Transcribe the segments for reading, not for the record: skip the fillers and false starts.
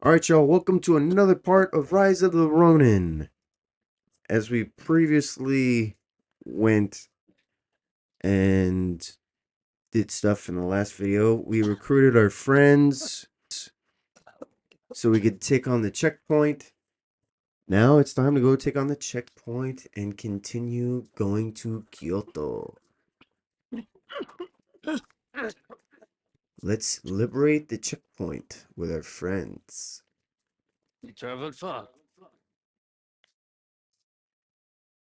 Alright, y'all, welcome to another part of Rise of the Rōnin. As we previously went and did stuff in the last video, we recruited our friends so we could take on the checkpoint. Now it's time to go take on the checkpoint and continue going to Kyoto. Let's liberate the checkpoint with our friends. We traveled far.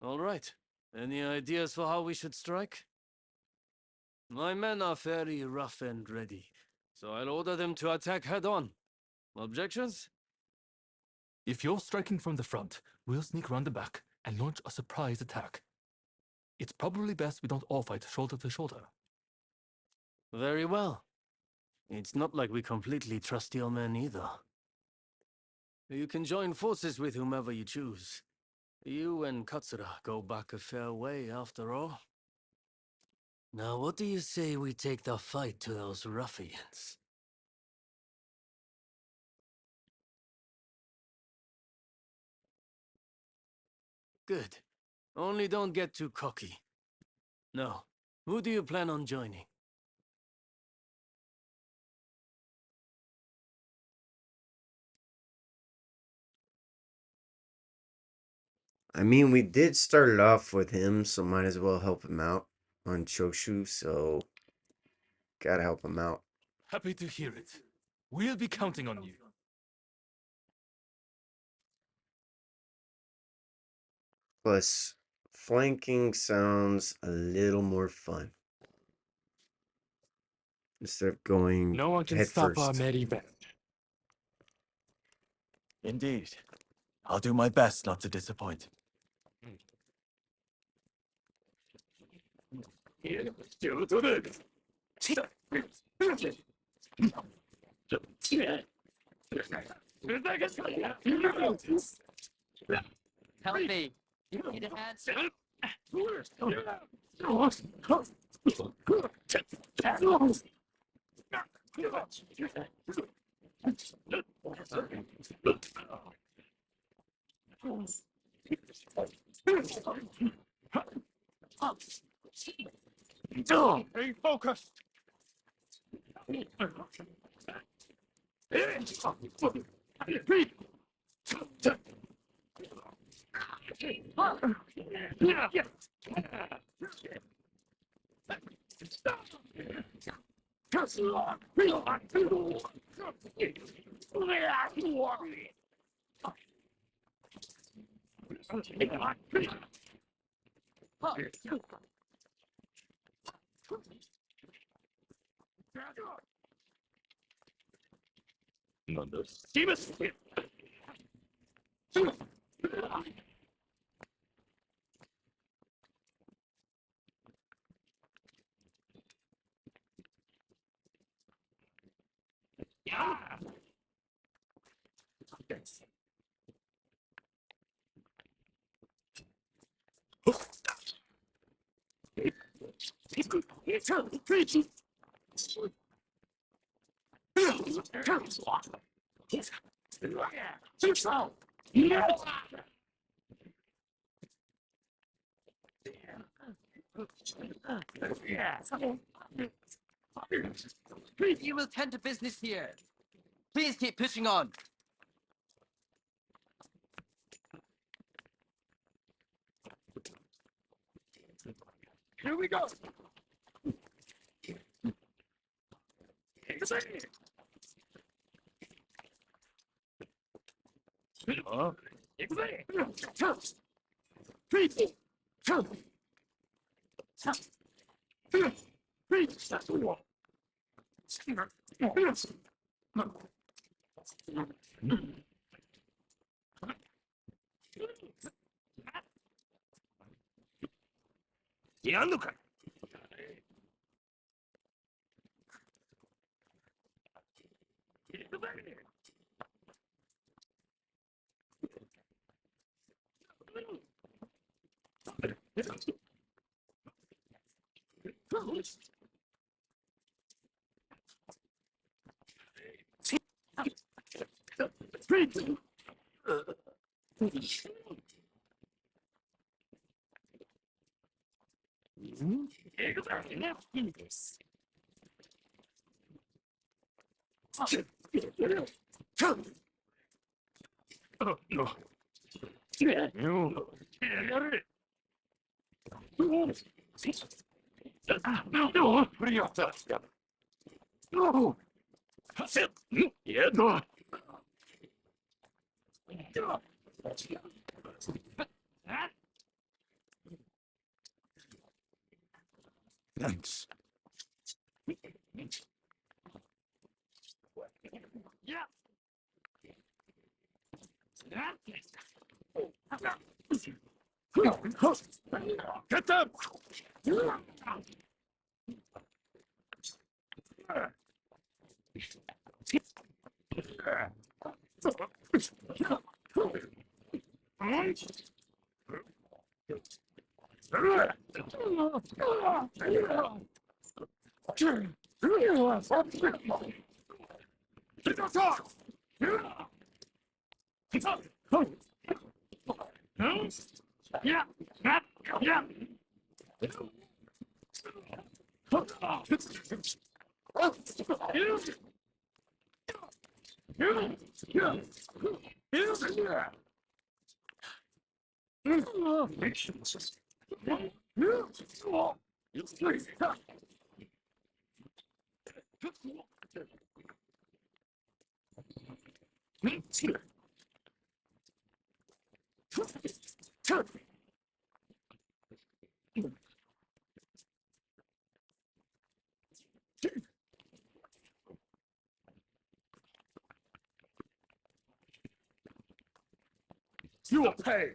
All right. Any ideas for how we should strike? My men are very rough and ready, so I'll order them to attack head-on. Objections? If you're striking from the front, we'll sneak round the back and launch a surprise attack. It's probably best we don't all fight shoulder to shoulder. Very well. It's not like we completely trust your men either. You can join forces with whomever you choose. You and Katsura go back a fair way, after all. Now, what do you say we take the fight to those ruffians? Good. Only don't get too cocky. No. Who do you plan on joining? I mean, we did start it off with him, so might as well help him out on Choshu, so gotta help him out. Happy to hear it. We'll be counting on you. Plus, flanking sounds a little more fun. Instead of going No one can head stop our first. merry band. Indeed. I'll do my best not to disappoint. Help me. You need a hand? Stay focused! You will tend to business here. Please keep pushing on. Here we go! Thanks. Get them! You will pay.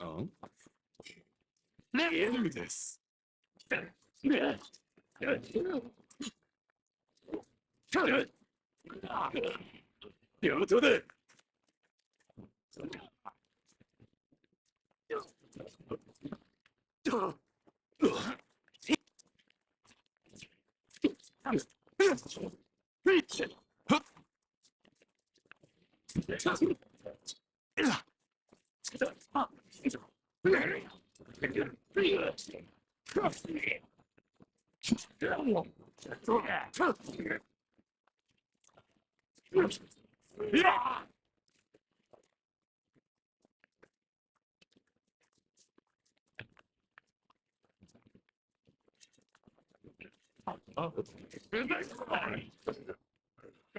Oh? Do this. You do this.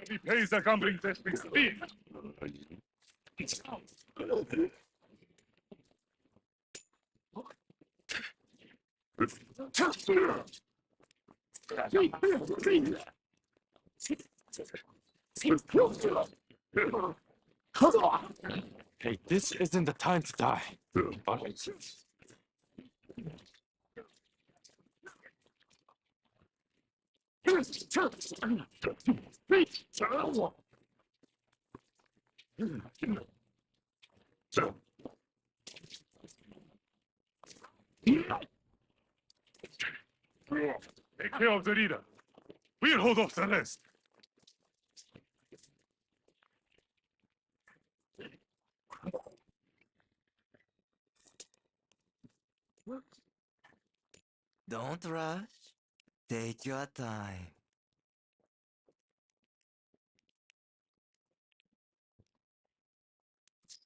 He pays a gambling test with speed. Hey, this isn't the time to die. Take care of the leader. We'll hold off the rest. Don't rush. Take your time.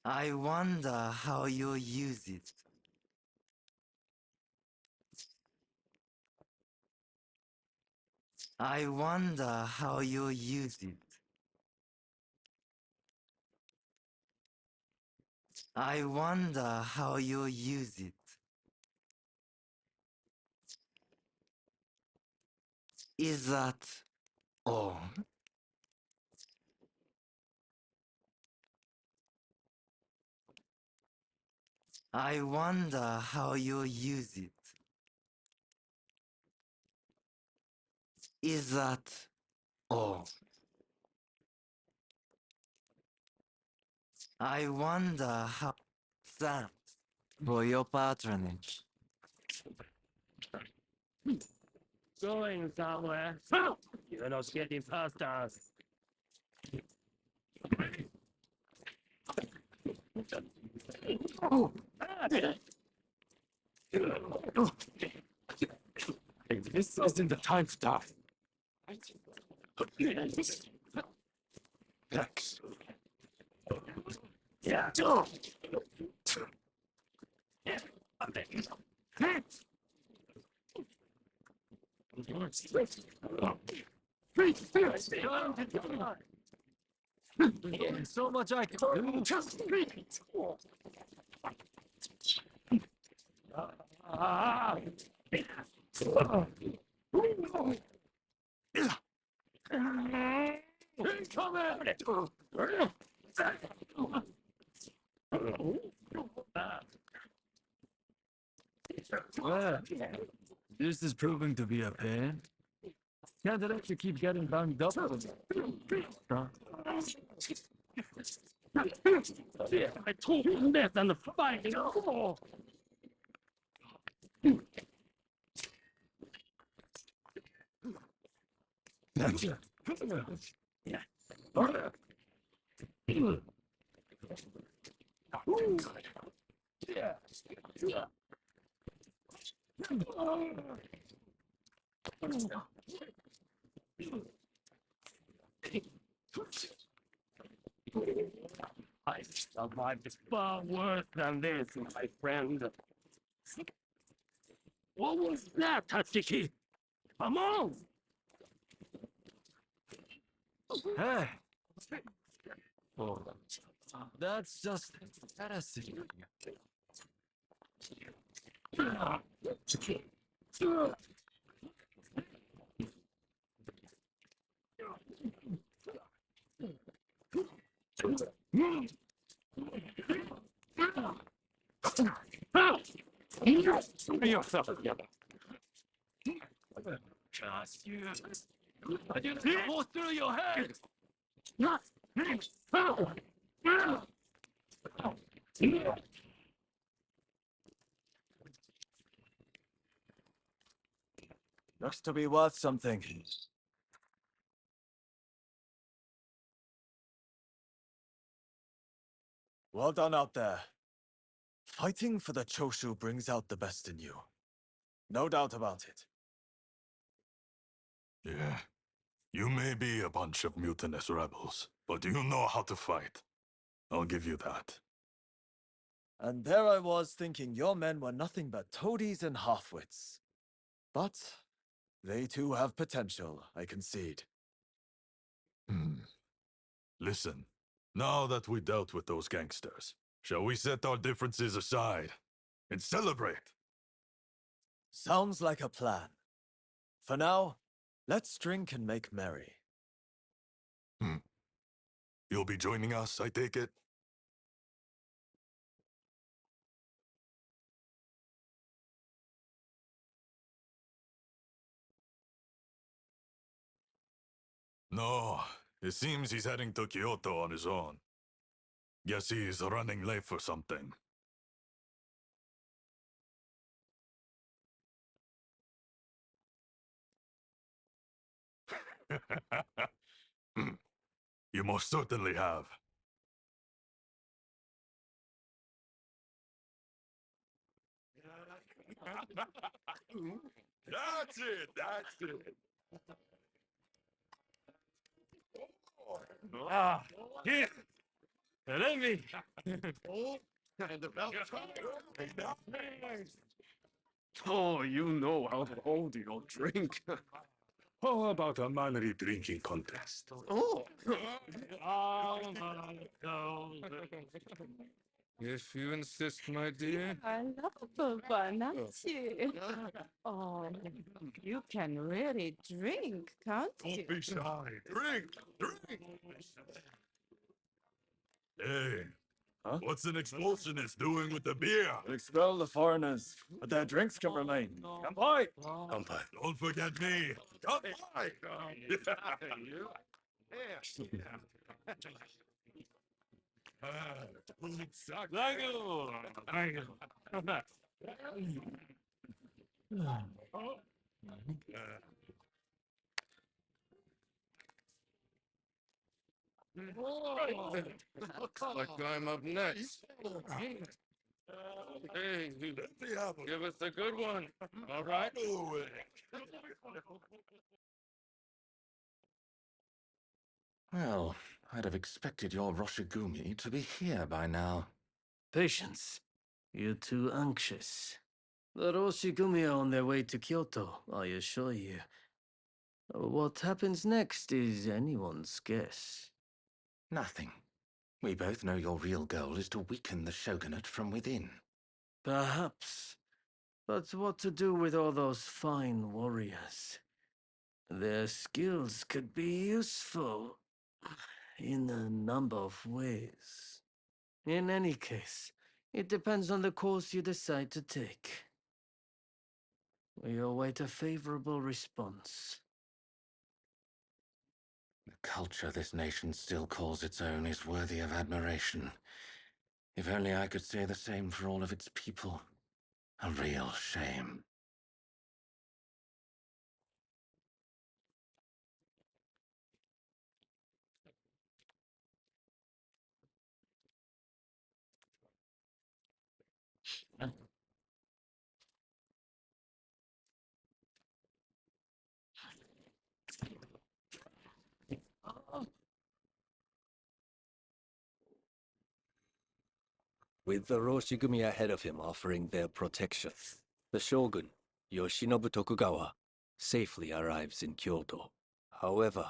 I wonder how you use it. I wonder how you use it. I wonder how you use it. Is that all? I wonder how you use it. Is that all? I wonder how. Thanks for your patronage. going somewhere. You're not getting past us. This isn't the time to die. Thanks. Yeah. So much I can do. Well, this is proving to be a pain. Can't let you keep getting banged up. Yeah, I told you that on the fighting. Oh. Yeah. Yeah. I survived far worse than this, my friend. What was that, Tatsuki? Come on! Hey! Oh, that's just heresy. Bring yourself together. Just you. I didn't go through your head. Looks to be worth something. Well done out there. Fighting for the Choshu brings out the best in you. No doubt about it. Yeah. You may be a bunch of mutinous rebels, but you know how to fight. I'll give you that. And there I was thinking your men were nothing but toadies and halfwits. But they too have potential, I concede. Listen, now that we dealt with those gangsters, shall we set our differences aside and celebrate? Sounds like a plan. For now, let's drink and make merry. You'll be joining us, I take it? No, it seems he's heading to Kyoto on his own. Guess he's running late for something. You most certainly have. That's it, that's it. Ah, here. Let me. And about time. Oh, you know how to hold your drink. How about a manly drinking contest? Oh, If you insist, my dear. I love fun, aren't you? Oh, you can really drink, can't you? Don't be shy. Drink, drink. Hey, Huh? what's an expulsionist doing with the beer? Expel the foreigners, but their drinks can remain. Come by! Come by. Don't forget me. Come by. Thank you. Thank you. Looks like I'm up next. Hey, give us a good one. All right? Well, I'd have expected your Roshigumi to be here by now. Patience. You're too anxious. The Roshigumi are on their way to Kyoto, I assure you. What happens next is anyone's guess. Nothing. We both know your real goal is to weaken the shogunate from within. Perhaps. But what to do with all those fine warriors? Their skills could be useful in a number of ways. In any case, it depends on the course you decide to take. We await a favorable response. The culture this nation still calls its own is worthy of admiration. If only I could say the same for all of its people. A real shame. With the Roshigumi ahead of him offering their protection, the shogun, Yoshinobu Tokugawa, safely arrives in Kyoto. However,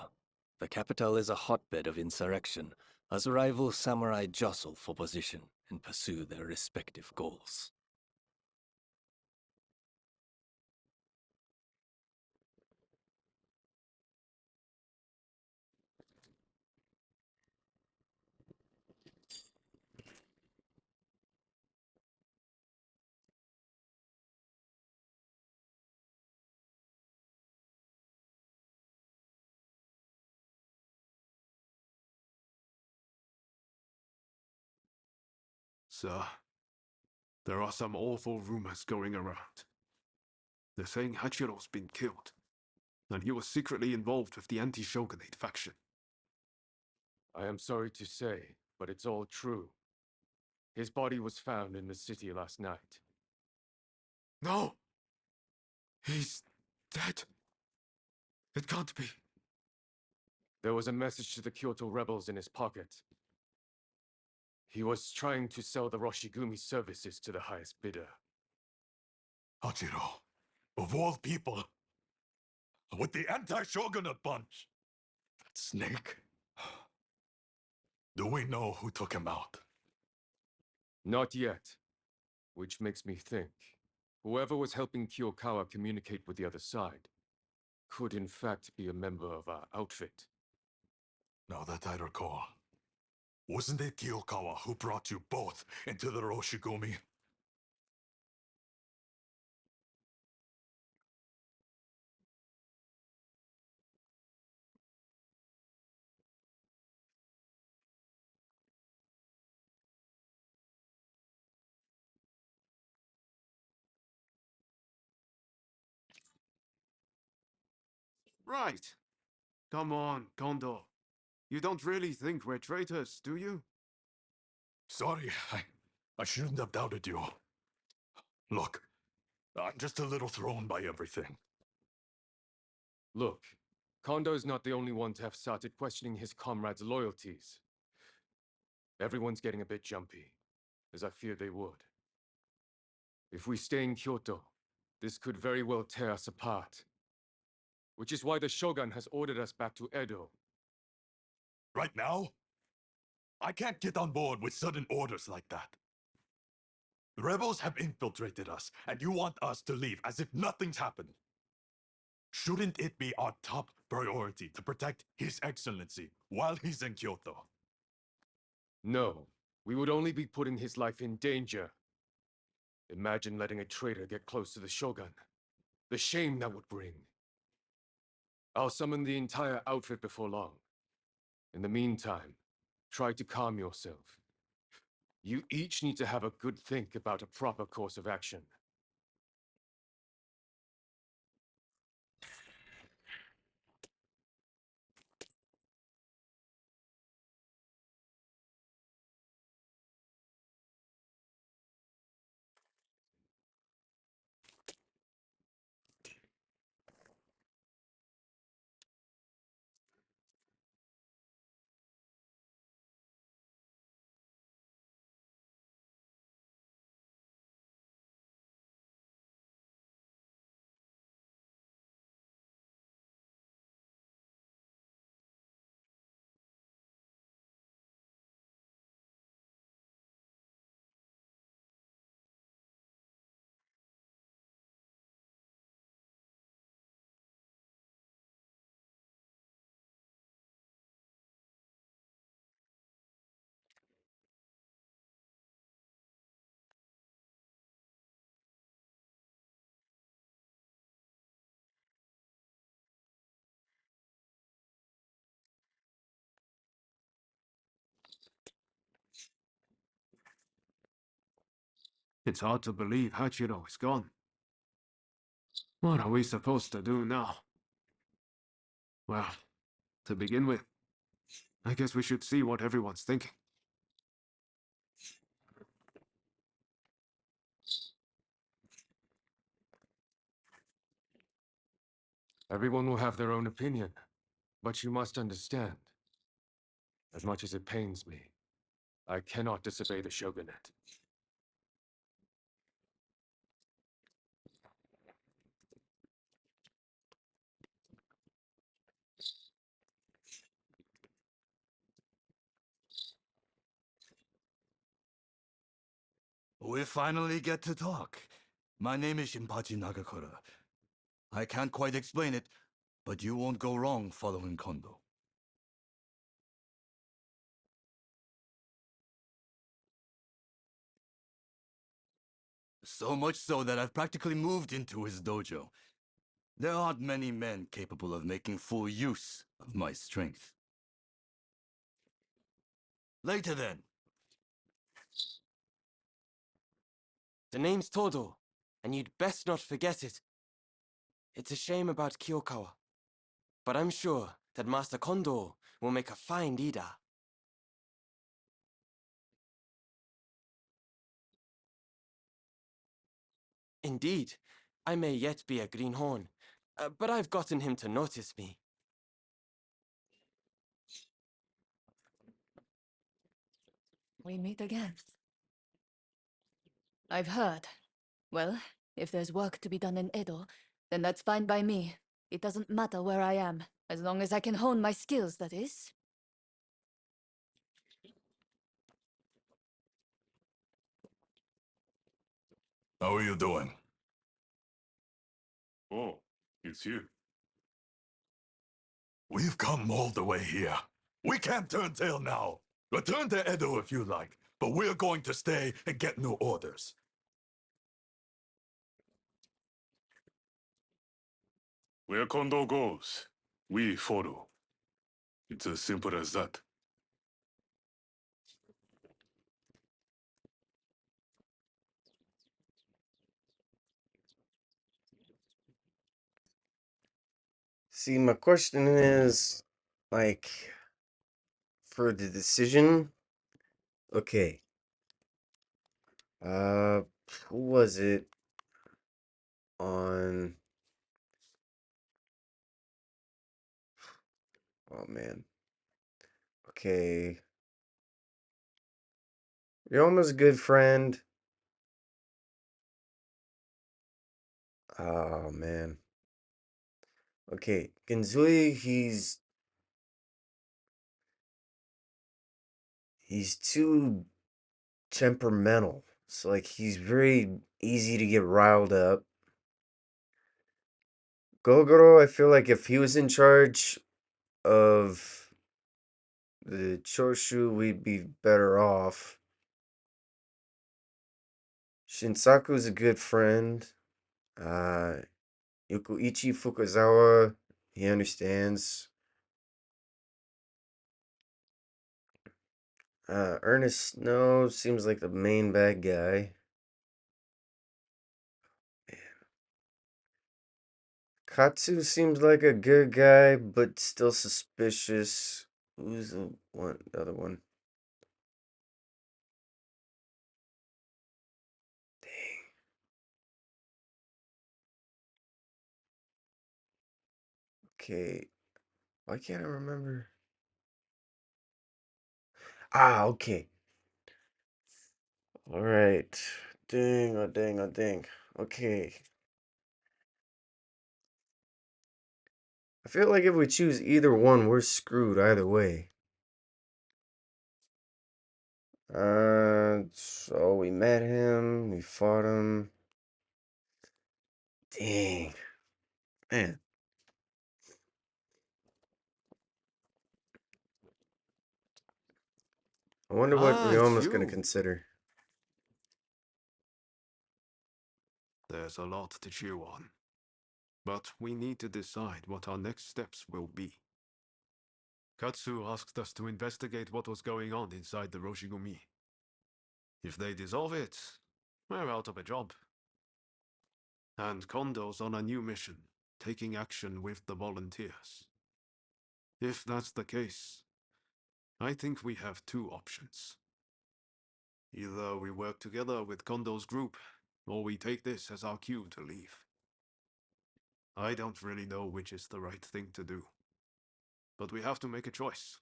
the capital is a hotbed of insurrection as rival samurai jostle for position and pursue their respective goals. Sir, there are some awful rumors going around. They're saying Hachiro's been killed, and he was secretly involved with the anti-shogunate faction. I am sorry to say, but it's all true. His body was found in the city last night. No! He's dead. It can't be. There was a message to the Kyoto rebels in his pocket. He was trying to sell the Roshigumi services to the highest bidder. Hachiro, of all people, with the anti-shogunate bunch. That snake. Do we know who took him out? Not yet. Which makes me think, whoever was helping Kiyokawa communicate with the other side could in fact be a member of our outfit. Now that I recall, wasn't it Kiyokawa who brought you both into the Roshigumi? Right. Come on, Kondo. You don't really think we're traitors, do you? Sorry, I shouldn't have doubted you. Look, I'm just a little thrown by everything. Look, Kondo's not the only one to have started questioning his comrades' loyalties. Everyone's getting a bit jumpy, as I feared they would. If we stay in Kyoto, this could very well tear us apart. Which is why the Shogun has ordered us back to Edo. Right now? I can't get on board with sudden orders like that. The rebels have infiltrated us, and you want us to leave as if nothing's happened. Shouldn't it be our top priority to protect His Excellency while he's in Kyoto? No, we would only be putting his life in danger. Imagine letting a traitor get close to the Shogun. The shame that would bring. I'll summon the entire outfit before long. In the meantime, try to calm yourself. You each need to have a good think about a proper course of action. It's hard to believe Hachiro is gone. What are we supposed to do now? Well, to begin with, I guess we should see what everyone's thinking. Everyone will have their own opinion, but you must understand, as much as it pains me, I cannot disobey the shogunate. We finally get to talk. My name is Shinpachi Nagakura. I can't quite explain it, but you won't go wrong following Kondo. So much so that I've practically moved into his dojo. There aren't many men capable of making full use of my strength. Later then. The name's Todo, and you'd best not forget it. It's a shame about Kyokawa, but I'm sure that Master Kondo will make a fine leader. Indeed, I may yet be a greenhorn, but I've gotten him to notice me. We meet again. I've heard. Well, if there's work to be done in Edo, then that's fine by me. It doesn't matter where I am, as long as I can hone my skills, that is. How are you doing? Oh, it's you. We've come all the way here. We can't turn tail now. Return to Edo if you like, but we're going to stay and get new orders. Where Kondo goes, we follow. It's as simple as that. See, my question is, like, for the decision, okay. Who was it on? Oh man. Okay. You're almost a good friend. Oh man. Okay, Genzui, he's too temperamental. So like he's very easy to get riled up. Gogoro, I feel like if he was in charge of the Choshu, we'd be better off. Shinsaku's a good friend. Uh, Yokoichi Fukuzawa, he understands. Ernest Snow seems like the main bad guy. Katsu seems like a good guy, but still suspicious. Who's the other one? Dang. Okay. Why can't I remember? Ah, okay. All right. Ding, oh dang, oh dang. Okay. I feel like if we choose either one, we're screwed either way. So we met him, we fought him. Dang. Man. I wonder what Ah, it's Ryoma's gonna you. consider. There's a lot to chew on. But we need to decide what our next steps will be. Katsu asked us to investigate what was going on inside the Roshigumi. If they dissolve it, we're out of a job. And Kondo's on a new mission, taking action with the volunteers. If that's the case, I think we have two options. Either we work together with Kondo's group, or we take this as our cue to leave. I don't really know which is the right thing to do, but we have to make a choice.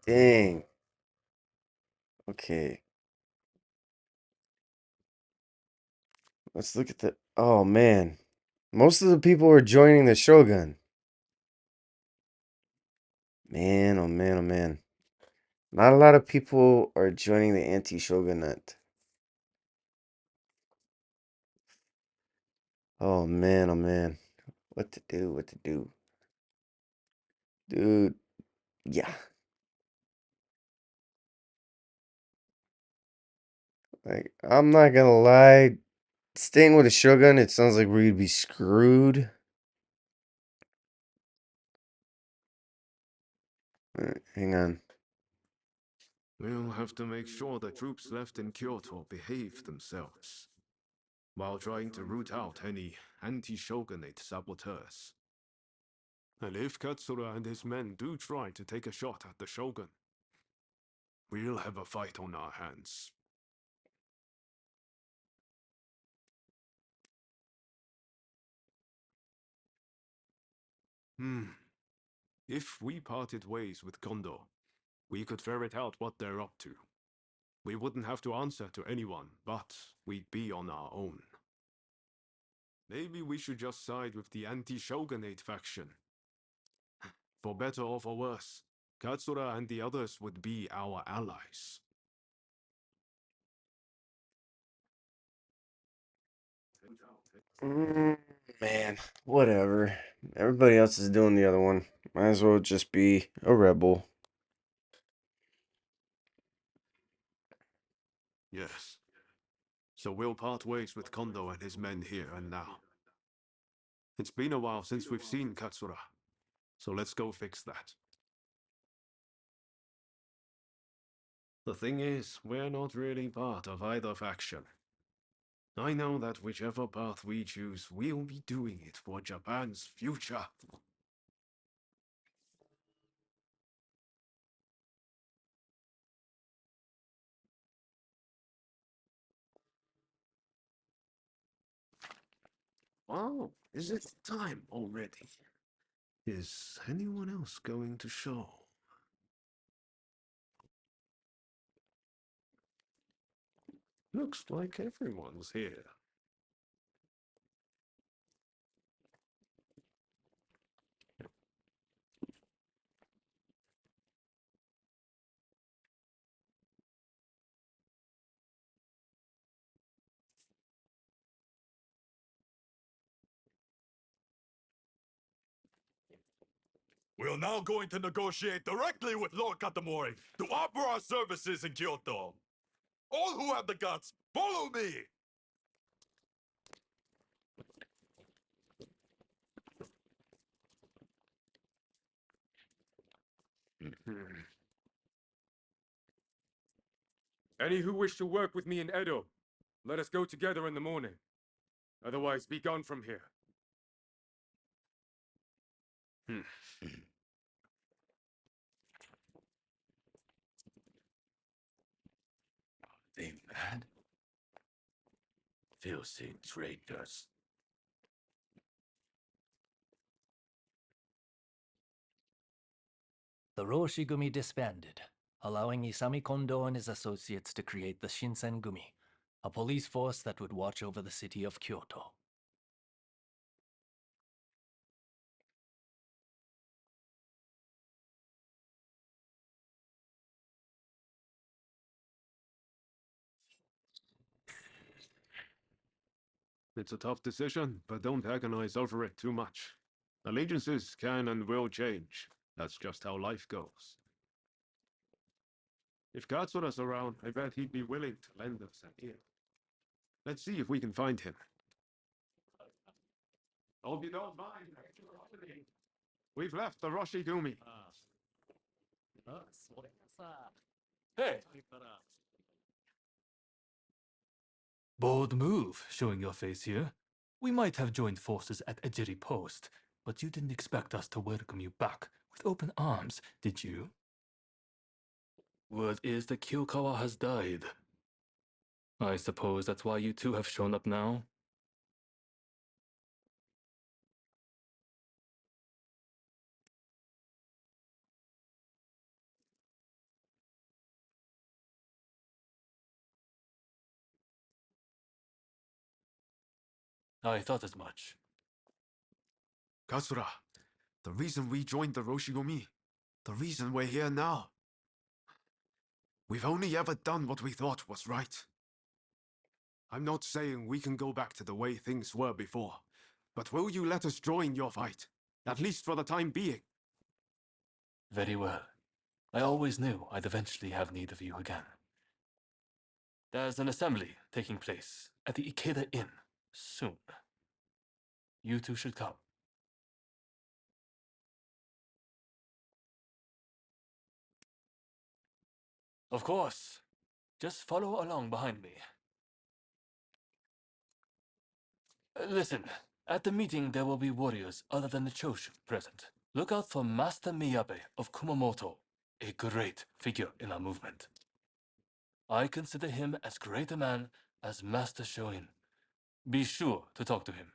Dang. Okay. Let's look at the. Oh, man. Most of the people are joining the Shogun. Man, oh man, oh man. Not a lot of people are joining the anti-shogunate. Oh man, oh man. What to do, what to do. Dude, yeah. Like, I'm not gonna lie. Staying with a Shogun, it sounds like we'd be screwed. Hang on. We'll have to make sure the troops left in Kyoto behave themselves, while trying to root out any anti-shogunate saboteurs. And if Katsura and his men do try to take a shot at the Shogun, we'll have a fight on our hands. If we parted ways with Kondo, we could ferret out what they're up to. We wouldn't have to answer to anyone, but we'd be on our own. Maybe we should just side with the anti-shogunate faction. For better or for worse, Katsura and the others would be our allies. Man, whatever. Everybody else is doing the other one. Might as well just be a rebel. Yes. So we'll part ways with Kondo and his men here and now. It's been a while since we've seen Katsura, so let's go fix that. The thing is, we're not really part of either faction. I know that whichever path we choose, we'll be doing it for Japan's future. Oh, is it time already? Is anyone else going to show? Looks like everyone's here. We're now going to negotiate directly with Lord Katamori to offer our services in Kyoto. All who have the guts, follow me! Any who wish to work with me in Edo, let us go together in the morning. Otherwise, be gone from here. They mad? Filthy traitors. The Roshi-gumi disbanded, allowing Isami Kondo and his associates to create the Shinsen-gumi, a police force that would watch over the city of Kyoto. It's a tough decision, but don't agonize over it too much. Allegiances can and will change. That's just how life goes. If Katsura's around, I bet he'd be willing to lend us an ear. Let's see if we can find him. Hope you don't mind. We've left the Roshigumi. Hey! Bold move, showing your face here. We might have joined forces at Ejiri Post, but you didn't expect us to welcome you back with open arms, did you? Word is that Kyokawa has died. I suppose that's why you two have shown up now? I thought as much. Katsura, the reason we joined the Roshigumi, the reason we're here now. We've only ever done what we thought was right. I'm not saying we can go back to the way things were before, but will you let us join your fight? At least for the time being. Very well. I always knew I'd eventually have need of you again. There's an assembly taking place at the Ikeda Inn soon. You two should come. Of course. Just follow along behind me. Listen, at the meeting there will be warriors other than the Choshu present. Look out for Master Miyabe of Kumamoto, a great figure in our movement. I consider him as great a man as Master Shoin. Be sure to talk to him.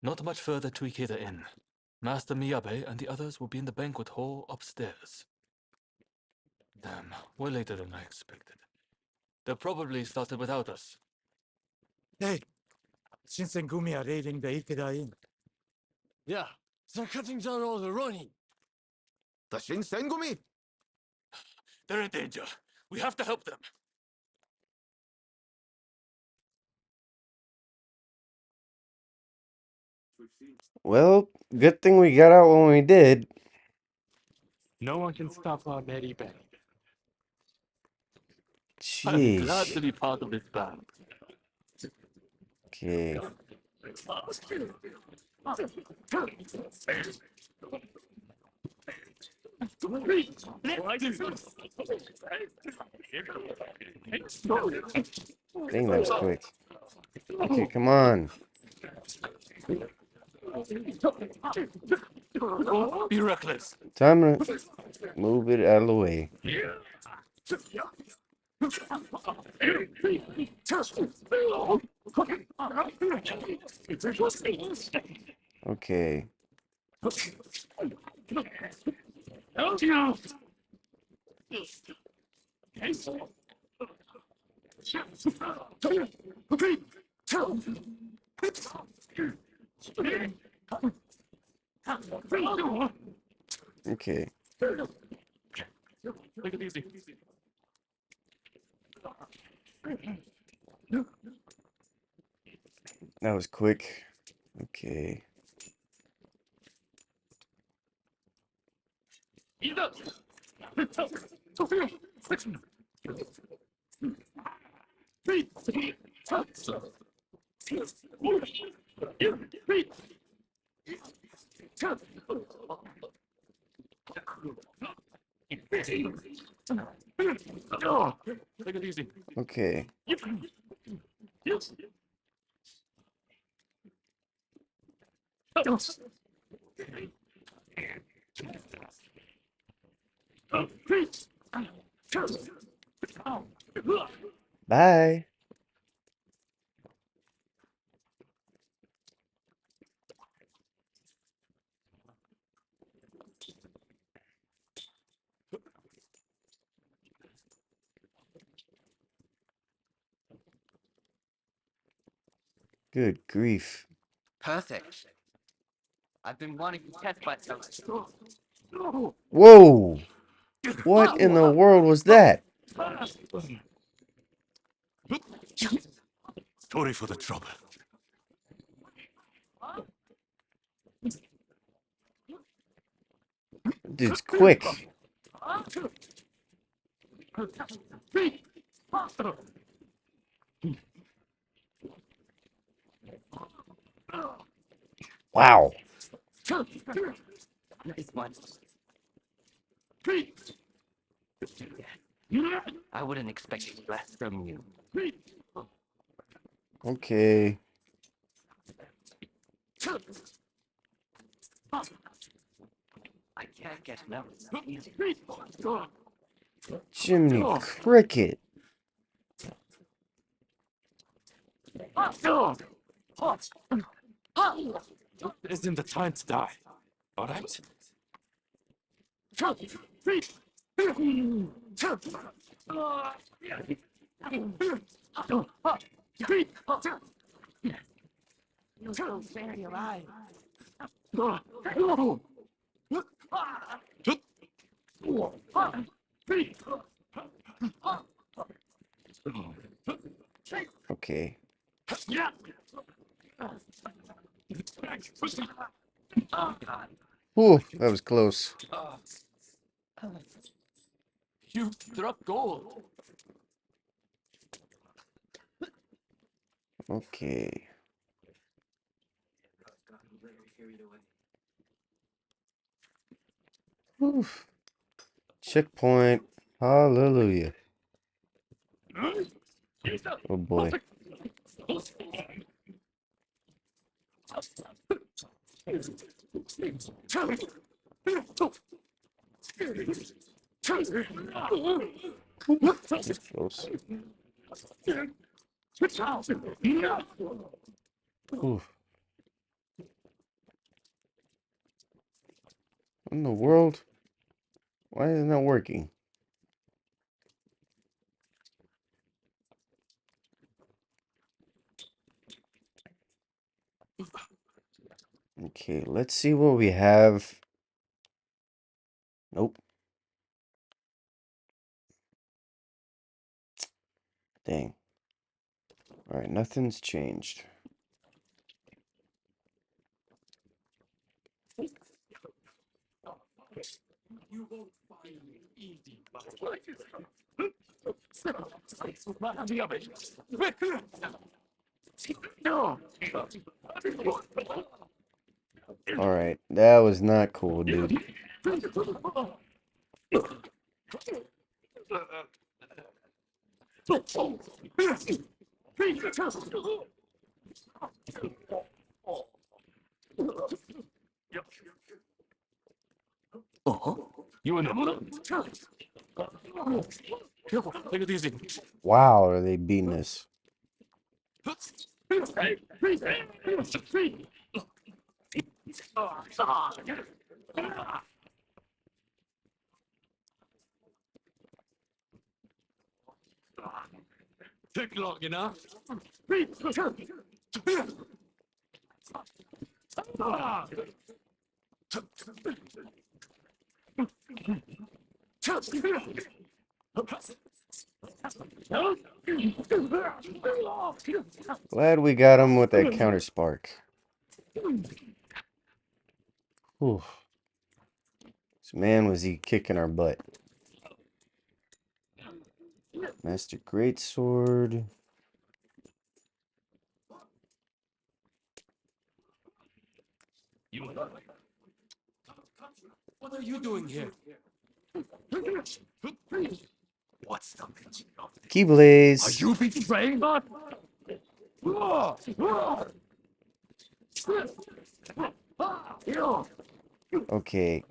Not much further to Ikeda Inn. Master Miyabe and the others will be in the banquet hall upstairs. Damn, we're later than I expected. They probably started without us. Hey, Shinsengumi are raiding the Ikeda Inn. Yeah, they're cutting down all the Rōnin. The Shinsengumi? They're in danger. We have to help them. Well, good thing we got out when we did. No one can stop our Mary Bang. I'm glad Jeez. to be part of this band. Okay. Dang, that was quick. Okay, come on. Be reckless. Time to move it out of the way. Okay. Okay. Take it easy. That was quick. Okay. Take it easy. Okay. Bye. Good grief. Perfect. I've been wanting to test myself. Whoa! What in the world was that? Sorry for the trouble. Dude's quick. Wow. Nice one. I wouldn't expect less from you. Okay. I can't get enough. Jiminy Cricket. This isn't the time to die. Alright? You'll spare your life. Okay. Ooh, that was close. You struck gold. Okay. Whew. Checkpoint. Hallelujah. Oh boy. That's close. Ooh. What in the world? Why isn't that working? Okay, let's see what we have. Nope. Dang. Alright, nothing's changed. Alright, that was not cool, dude. You and him. Careful, take it easy. Wow, are they beating us? Took long enough. Glad we got him with that counter spark. Whew. This man was he kicking our butt. Master Greatsword. What are you doing here? What's the meaning of this? Keyblaze. Are you betraying us? Okay,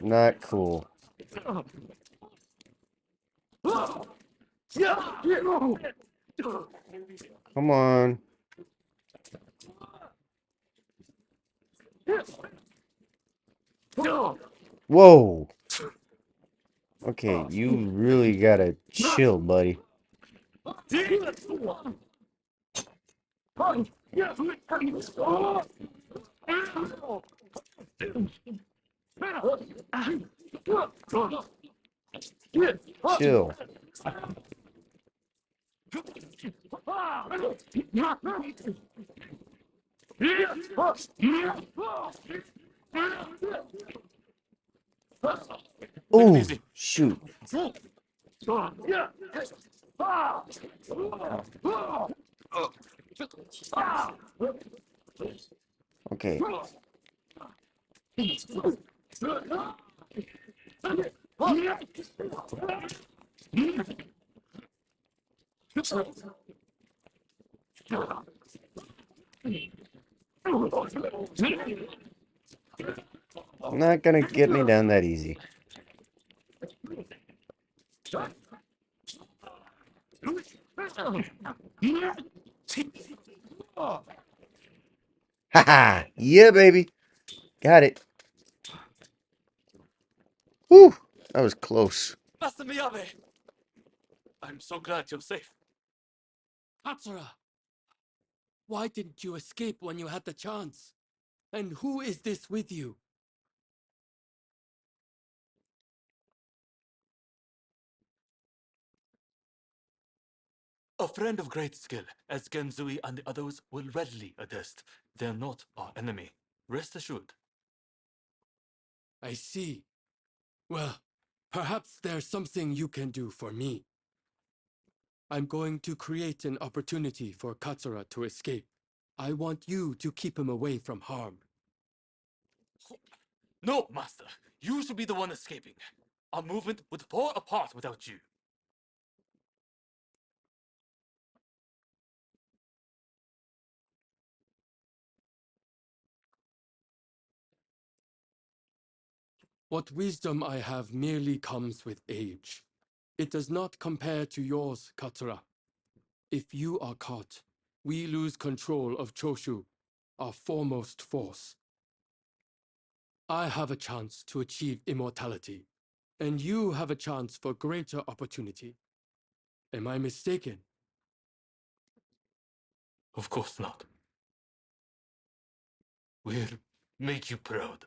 not cool. Come on. Whoa. Okay, you really gotta chill, buddy. Chill. Take it Oh, easy. shoot. Okay. Not gonna get me down that easy. Haha! Yeah, baby. Got it. Whew! That was close. Master Miyabe! I'm so glad you're safe. Katsura! Why didn't you escape when you had the chance? And who is this with you? A friend of great skill, as Genzui and the others will readily attest. They're not our enemy. Rest assured. I see. Well, perhaps there's something you can do for me. I'm going to create an opportunity for Katsura to escape. I want you to keep him away from harm. No, Master. You should be the one escaping. Our movement would fall apart without you. What wisdom I have merely comes with age. It does not compare to yours, Katsura. If you are caught, we lose control of Choshu, our foremost force. I have a chance to achieve immortality, and you have a chance for greater opportunity. Am I mistaken? Of course not. We'll make you proud.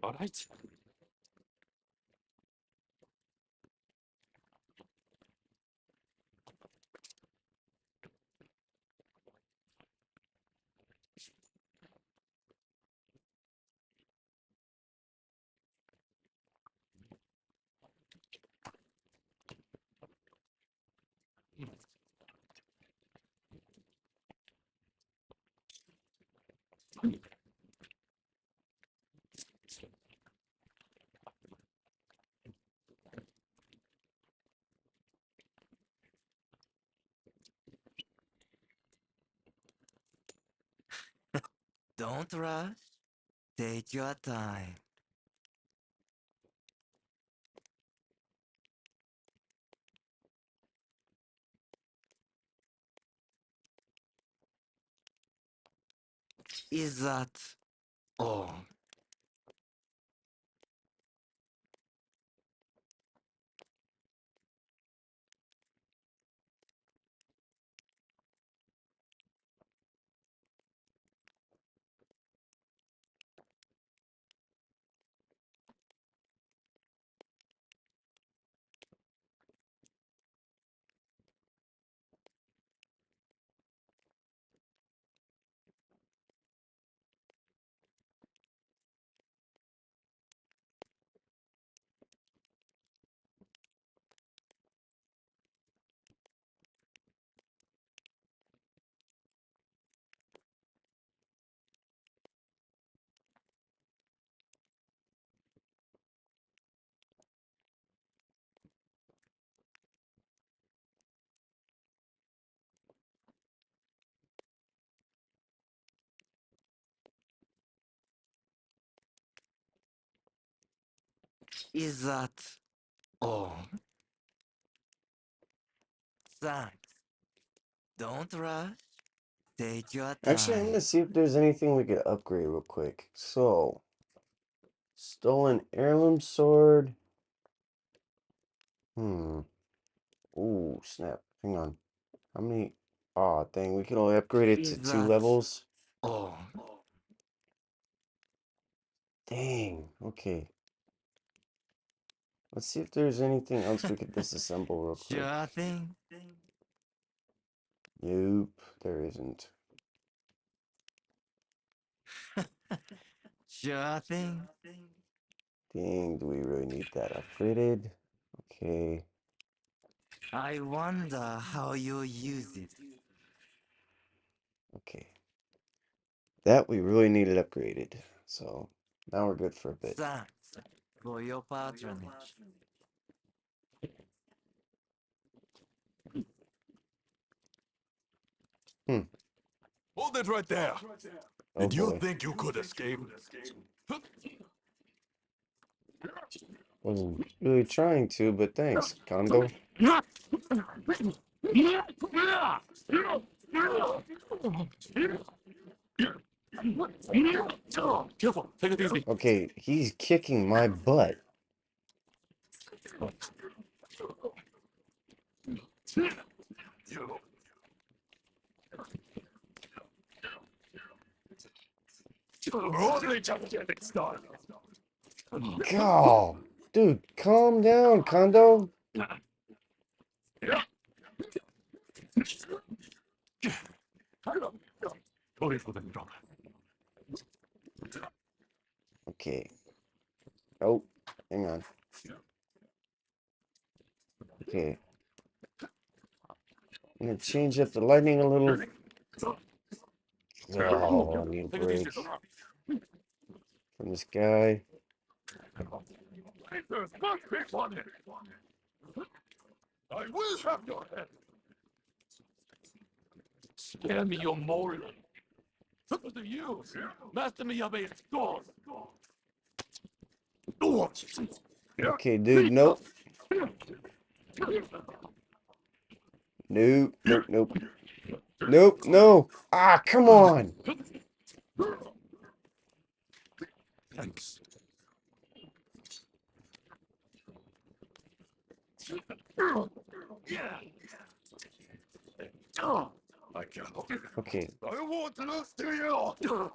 All right. Don't rush. Take your time. Is that all? Is that all? Thanks. Don't rush. Take your Actually, I'm time. gonna see if there's anything we could upgrade real quick. So, stolen heirloom sword. Ooh, snap. Hang on. How many? Aw, dang, we can only upgrade it to Is 2 that levels. all? Dang, okay. Let's see if there's anything else we could disassemble real quick. Sure thing. Nope, there isn't. Sure thing. Dang, do we really need that upgraded? Okay, I wonder how you use it. okay. That we really needed upgraded. So, now we're good for a bit. Thanks for your patronage. Hmm, Hold it right there. oh Did you boy. think you could escape? Wasn't really trying to, but thanks, Kondo. Careful, take it easy. Okay, he's kicking my butt. We're only just getting started. God, dude, calm down, Kondo. Sorry for the trouble. Okay. Oh, hang on. Okay. I'm gonna change up the lighting a little. Oh, I need a Take it easy. break from this guy. There's nothing on it. I will have your head. Spare me your moral. Look at you. Master Miyabe is gone. Okay, dude, nope. Nope, nope, nope. Nope, no. Ah, come on. Thanks. I can't. Okay, I won't lose to you.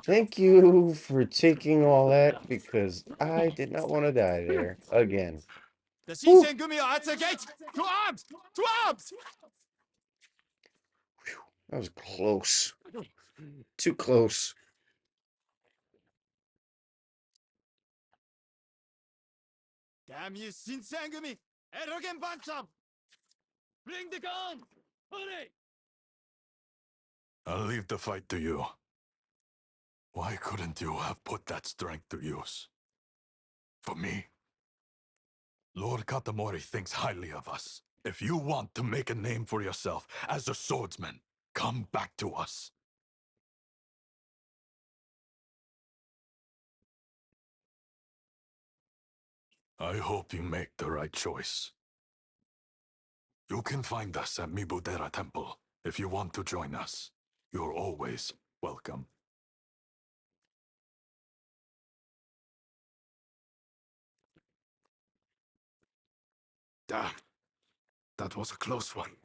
thank you for taking all that because I did not want to die there again. The Whew, Shinsengumi are at the gate! To arms! To arms! that was close. Too close. Damn you, Shinsengumi! Arrogant bunch of... Bring the gun! Hurry! I'll leave the fight to you. Why couldn't you have put that strength to use? For me? Lord Katamori thinks highly of us. If you want to make a name for yourself as a swordsman, come back to us. I hope you make the right choice. You can find us at Mibudera Temple if you want to join us. You're always welcome. Damn. That was a close one.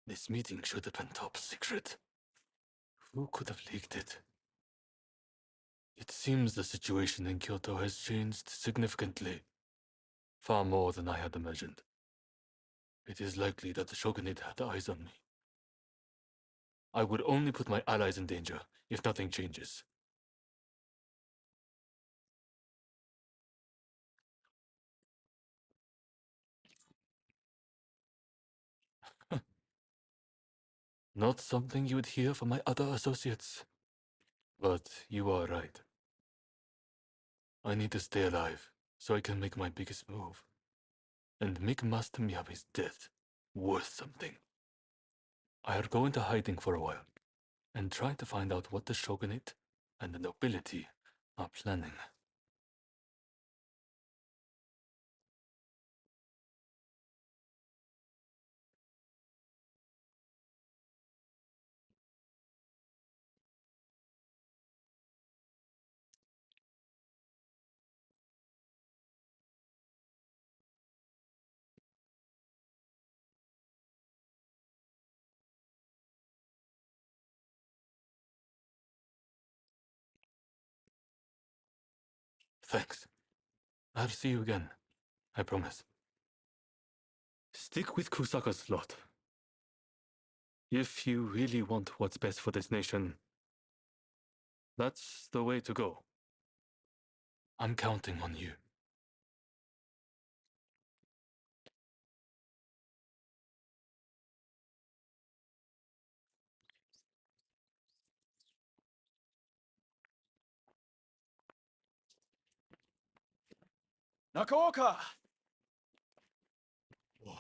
This meeting should have been top secret. Who could have leaked it? It seems the situation in Kyoto has changed significantly. Far more than I had imagined. It is likely that the shogunate had eyes on me. I would only put my allies in danger if nothing changes. Not something you would hear from my other associates. But you are right. I need to stay alive so I can make my biggest move. And make Master Miyabi's death worth something. I are going to hiding for a while and try to find out what the shogunate and the nobility are planning. Thanks. I'll see you again. I promise. Stick with Kusaka's lot. If you really want what's best for this nation, that's the way to go. I'm counting on you. Nakaoka!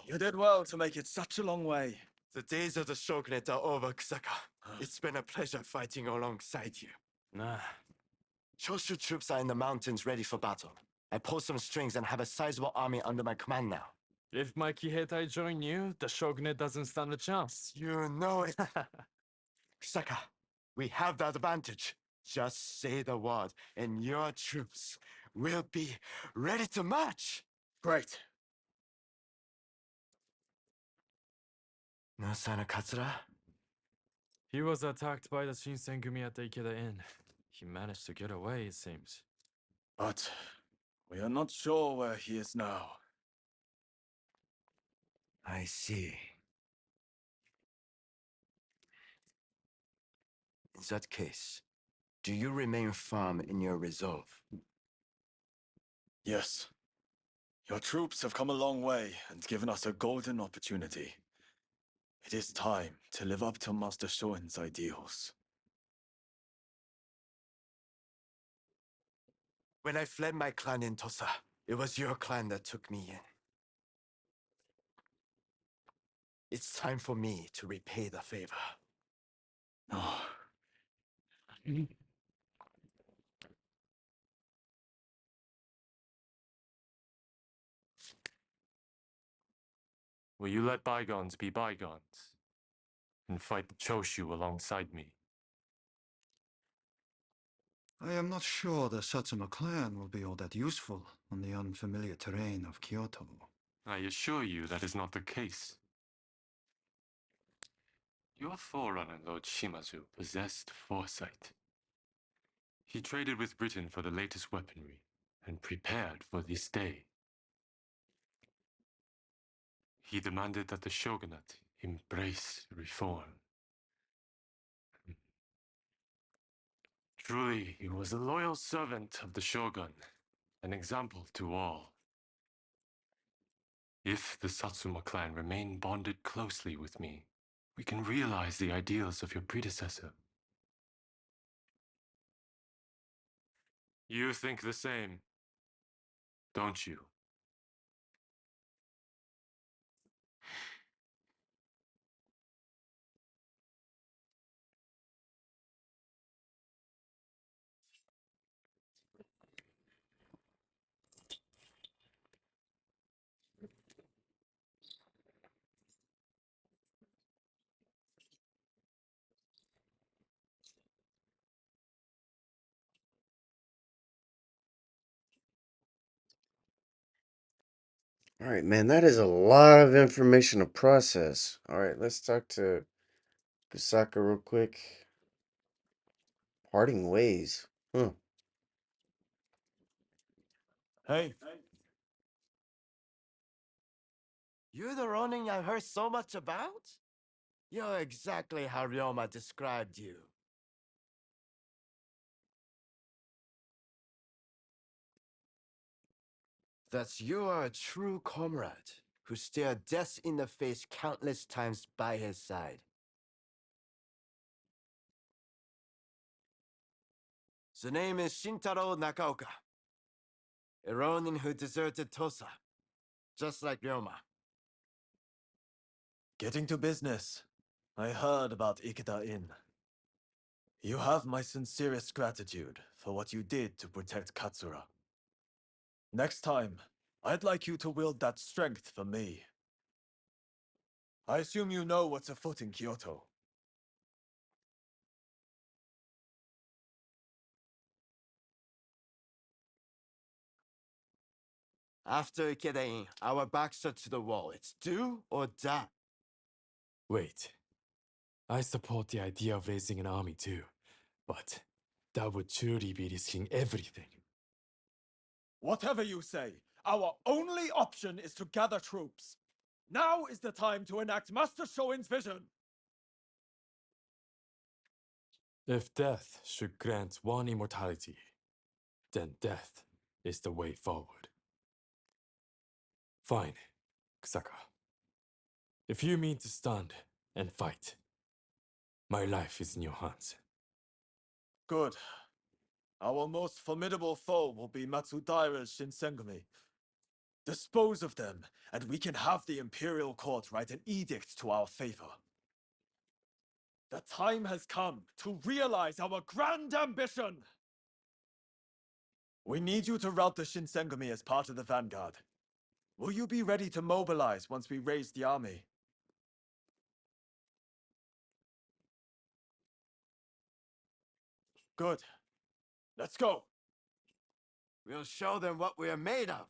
You did well to make it such a long way. The days of the shogunate are over, Kusaka. It's been a pleasure fighting alongside you. Nah. Choshu troops are in the mountains ready for battle. I pull some strings and have a sizable army under my command now. If my Kiheitai join you, the shogunate doesn't stand a chance. You know it. Kusaka, we have the advantage. Just say the word, and your troops will be ready to march. Great. No sign of Katsura? He was attacked by the Shinsengumi at the Ikeda Inn. He managed to get away, it seems. But we are not sure where he is now. I see. In that case, do you remain firm in your resolve? Yes. Your troops have come a long way and given us a golden opportunity. It is time to live up to Master Shoin's ideals. When I fled my clan in Tosa, it was your clan that took me in. It's time for me to repay the favor. Oh. Will you let bygones be bygones? And fight the Choshu alongside me? I am not sure the Satsuma clan will be all that useful on the unfamiliar terrain of Kyoto. I assure you that is not the case. Your forerunner, Lord Shimazu, possessed foresight. He traded with Britain for the latest weaponry and prepared for this day. He demanded that the shogunate embrace reform. Truly, he was a loyal servant of the shogun, an example to all. If the Satsuma clan remain bonded closely with me, we can realize the ideals of your predecessor. You think the same, don't you? All right, man, that is a lot of information to process. All right, let's talk to Kusaka real quick. Parting ways. Huh. Hey. You're the Rōnin I've heard so much about? You're exactly how Ryoma described you. That you are a true comrade who stared death in the face countless times by his side. The name is Shintaro Nakaoka, a Ronin who deserted Tosa, just like Ryoma. Getting to business. I heard about Ikeda Inn. You have my sincerest gratitude for what you did to protect Katsura. Next time, I'd like you to wield that strength for me. I assume you know what's afoot in Kyoto. After Ikeda Inn, our backs are to the wall. It's do or die. Wait. I support the idea of raising an army too, but that would truly be risking everything. Whatever you say, our only option is to gather troops. Now is the time to enact Master Shoin's vision. If death should grant one immortality, then death is the way forward. Fine, Kusaka. If you mean to stand and fight, my life is in your hands. Good. Our most formidable foe will be Matsudaira's Shinsengumi. Dispose of them, and we can have the Imperial Court write an edict to our favor. The time has come to realize our grand ambition! We need you to rout the Shinsengumi as part of the vanguard. Will you be ready to mobilize once we raise the army? Good. Let's go! We'll show them what we are made of.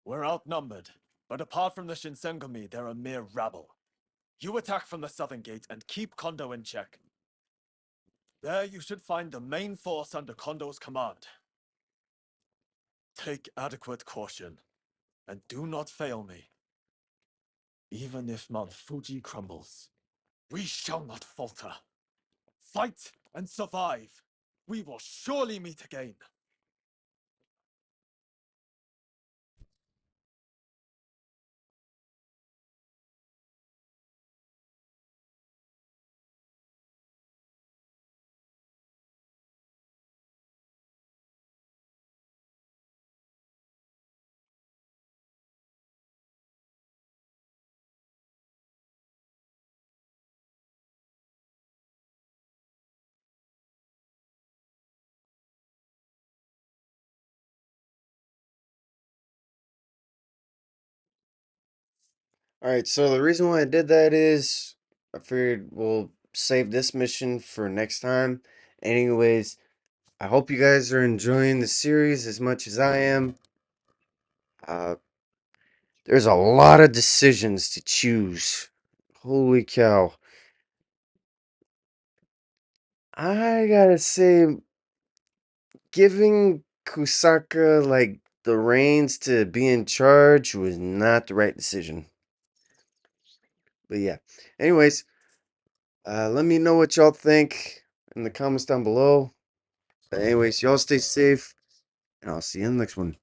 We're outnumbered, but apart from the Shinsengumi, they're a mere rabble. You attack from the southern gate and keep Kondo in check. There you should find the main force under Kondo's command. Take adequate caution, and do not fail me. Even if Mount Fuji crumbles, we shall not falter. Fight and survive. We will surely meet again. All right, so the reason why I did that is I figured we'll save this mission for next time. Anyways, I hope you guys are enjoying the series as much as I am. Uh, there's a lot of decisions to choose. Holy cow. I gotta say, giving Kusaka, like, the reins to be in charge was not the right decision. But yeah. Anyways, let me know what y'all think in the comments down below. But anyways, y'all stay safe, and I'll see you in the next one.